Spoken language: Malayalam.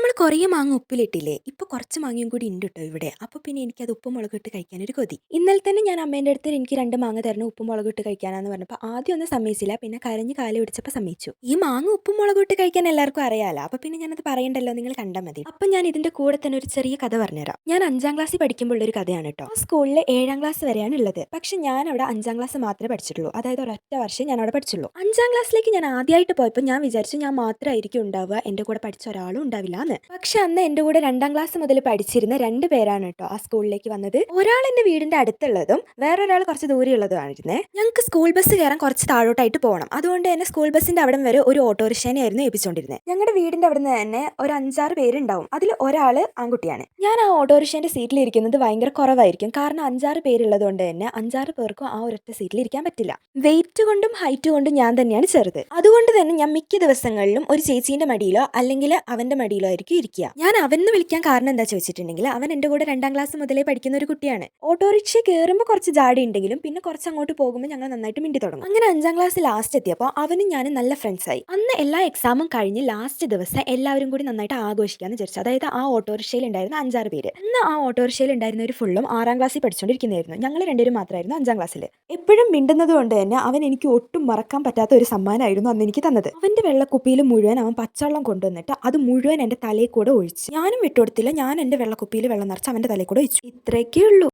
നമ്മൾ കുറേ മാങ്ങ ഉപ്പിലിട്ടില്ലേ? ഇപ്പൊ കുറച്ച് മാങ്ങയും കൂടി ഉണ്ട് ട്ടോ ഇവിടെ. അപ്പൊ പിന്നെ എനിക്കത് ഉപ്പും മുളകും ഇട്ട് കഴിക്കാനൊരു കൊതി. ഇന്നലെ തന്നെ ഞാൻ അമ്മേന്റെ അടുത്ത് എനിക്ക് 2 മാങ്ങ തരണം ഉപ്പും മുളകും ഇട്ട് കഴിക്കാനാന്ന് പറഞ്ഞപ്പോൾ ആദ്യം ഒന്നും സമ്മതിച്ചില്ല. പിന്നെ കരഞ്ഞ് കാല് പിടിച്ചപ്പോൾ സമ്മതിച്ചു. ഈ മാങ്ങ ഉപ്പും മുളകും ഇട്ട് കഴിക്കാൻ എല്ലാവർക്കും അറിയാലോ. അപ്പൊ പിന്നെ ഞാനത് പറയണ്ടല്ലോ, നിങ്ങൾ കണ്ടാൽ മതി. അപ്പൊ ഞാൻ ഇതിന്റെ കൂടെ തന്നെ ഒരു ചെറിയ കഥ പറഞ്ഞുതരാം. ഞാൻ 5ാം ക്ലാസ്സിൽ പഠിക്കുമ്പോൾ ഒരു കഥയാണ് ട്ടോ. ആ സ്കൂളിൽ 7ാം ക്ലാസ് വരെയാണ് ഉള്ളത്. പക്ഷെ ഞാൻ അവിടെ 5ാം ക്ലാസ് മാത്രമേ പഠിച്ചിട്ടുള്ളൂ. അതായത് ഒരൊറ്റ വർഷം ഞാൻ അവിടെ പഠിച്ചുള്ളൂ. 5ാം ക്ലാസ്സിലേക്ക് ഞാൻ ആദ്യമായിട്ട് പോയപ്പോൾ ഞാൻ വിചാരിച്ചു ഞാൻ മാത്രമായിരിക്കും ഉണ്ടാവുക, എൻ്റെ കൂടെ പഠിച്ച ഒരാളും ഉണ്ടാവില്ല എന്ന്. പക്ഷെ അന്ന് എൻ്റെ കൂടെ 2ാം ക്ലാസ് മുതൽ പഠിച്ചിരുന്ന 2 പേരാണ് കേട്ടോ ആ സ്കൂളിലേക്ക് വന്നത്. ഒരാൾ എൻ്റെ വീടിന്റെ അടുത്തുള്ളതും വേറൊരാൾ കുറച്ച് ദൂരെയുള്ളതുമായിരുന്നേ. ഞങ്ങൾക്ക് സ്കൂൾ ബസ് കയറാൻ കുറച്ച് താഴോട്ടായിട്ട് പോകണം. അതുകൊണ്ട് തന്നെ സ്കൂൾ ബസ്സിന്റെ അവിടം വരെ ഒരു ഓട്ടോറിക്ഷേനെയായിരുന്നു ഏൽപ്പിച്ചുകൊണ്ടിരുന്നത്. ഞങ്ങളുടെ വീടിന്റെ അവിടെ നിന്ന് തന്നെ ഒരു 5-6 പേരുണ്ടാവും. അതിൽ ഒരാൾ ആൺകുട്ടിയാണ്. ഞാൻ ആ ഓട്ടോറിക്ഷേന്റെ സീറ്റിൽ ഇരിക്കുന്നത് ഭയങ്കര കുറവായിരിക്കും. കാരണം 5-6 പേരുള്ളത് കൊണ്ട് തന്നെ 5-6 പേർക്കും ആ ഒരൊറ്റ സീറ്റിൽ ഇരിക്കാൻ പറ്റില്ല. വെയിറ്റ് കൊണ്ടും ഹൈറ്റ് കൊണ്ടും ഞാൻ തന്നെയാണ് ചെറുത്. അതുകൊണ്ട് തന്നെ ഞാൻ മിക്ക ദിവസങ്ങളിലും ഒരു ചേച്ചീന്റെ മടിയിലോ അല്ലെങ്കിൽ അവന്റെ മടിയിലോ ആയിരിക്കും ഇരിക്കുക. ഞാൻ അവനെന്ന് വിളിക്കാൻ കാരണം എന്താ ചോദിച്ചിട്ടുണ്ടെങ്കിൽ അവൻ എൻ്റെ കൂടെ 2ാം ക്ലാസ് മുതലേ പഠിക്കുന്ന ഒരു കുട്ടിയാണ്. ഓട്ടോറിക്ഷ കയറുമ്പോൾ കുറച്ച് ജാടി ഉണ്ടെങ്കിലും പിന്നെ കുറച്ച് അങ്ങോട്ട് പോകുമ്പോൾ ഞങ്ങൾ നന്നായിട്ട് മിണ്ടി തുടങ്ങും. അങ്ങനെ 5ാം ക്ലാസ് ലാസ്റ്റ് എത്തിയപ്പോൾ അവനും ഞാനും നല്ല ഫ്രണ്ട്സായി. അന്ന് എല്ലാ എക്സാമും കഴിഞ്ഞ് ലാസ്റ്റ് ദിവസം എല്ലാവരും കൂടി നന്നായിട്ട് ആഘോഷിക്കാന്ന് വിചാരിച്ചു. അതായത് ആ ഓട്ടോറിക്ഷയിൽ ഉണ്ടായിരുന്ന 5-6 പേര്. അന്ന് ആ ഓട്ടോറിക്ഷയിൽ ഉണ്ടായിരുന്നവർ ഫുള്ളും 6ാം ക്ലാസ്സിൽ പഠിച്ചുകൊണ്ടിരിക്കുന്നതായിരുന്നു. ഞങ്ങൾ 2 പേരും മാത്രമായിരുന്നു 5ാം ക്ലാസ്സിൽ. എപ്പോഴും മിണ്ടുന്നത് കൊണ്ട് തന്നെ അവൻ എനിക്ക് ഒട്ടും മറക്കാൻ പറ്റാത്ത ഒരു സമ്മാനമായിരുന്നു അന്ന് എനിക്ക് തന്നത്. അവന്റെ വെള്ളക്കുപ്പിയിൽ മുഴുവൻ അവൻ പച്ചവെള്ളം കൊണ്ടുവന്നിട്ട് അത് മുഴുവൻ എൻ്റെ തലയിൽ കൂടെ ഒഴിച്ചു. ഞാനും വിട്ടുകൊടുത്തില്ല. ഞാൻ എൻ്റെ വെള്ളക്കുപ്പിയിൽ വെള്ളം നിറച്ച് അവൻ്റെ തലയിൽ കൂടെ ഒഴിച്ചു. ഇത്രയൊക്കെ ഉള്ളൂ.